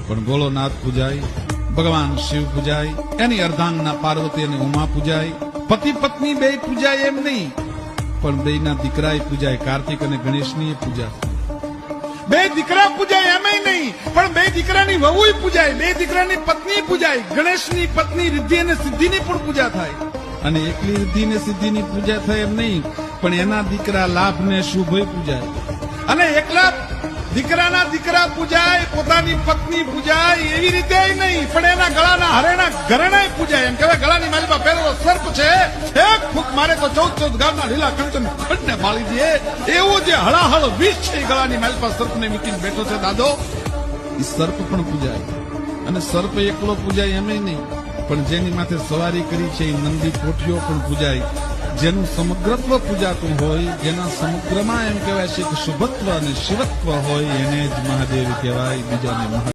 પણ ભોળોનાથ પૂજાય, ભગવાન શિવ પૂજાય, એની અર્ધાંગના પાર્વતી અને ઉમા પૂજાય, પતિ પત્ની બે પૂજાય એમ નહીં, પણ બેના દીકરાએ પૂજાય, કાર્તિક અને ગણેશની પૂજા. બે દીકરા પૂજાય એમ નહીં, પણ બે દીકરાની વહુ પૂજાય, બે દીકરાની પત્ની પૂજાય, ગણેશની પત્ની રિદ્ધિ અને સિદ્ધિની પણ પૂજા થાય. અને એકલી રિદ્ધિ ને સિદ્ધિની પૂજા થાય એમ નહીં, પણ એના દીકરા લાભ ને શુભ પૂજાય. અને એકલા દીકરાના દીકરા પૂજાય, પોતાની પત્ની પૂજાય, એવી રીતે નહીં, પણ એના ગળાના હરેણા ઘરેણા પૂજાય. એમ કહેવાય ગળાની માલિકા પહેરેલો સર્પ છે, એક ફૂંક મારે તો 14 ગામના લીલા કંચન ખંડને બાળી દે. એવું જે હળાહળ વિષ છે એ ગળાની માલિકા સર્પને મીટીને બેઠો છે દાદો. એ સર્પ પણ પૂજાય. અને સર્પ એકલો પૂજાય એમ નહીં, પણ જેની માથે સવારી કરી છે એ નંદી કોઠીઓ પણ પૂજાય. જેનું સમગ્રત્વ પૂજાતું હોય, જેના સમગ્રમાં એમ કહેવાય છે કે શુભત્વ અને શિવત્વ હોય, એને જ મહાદેવ કહેવાય, બીજાને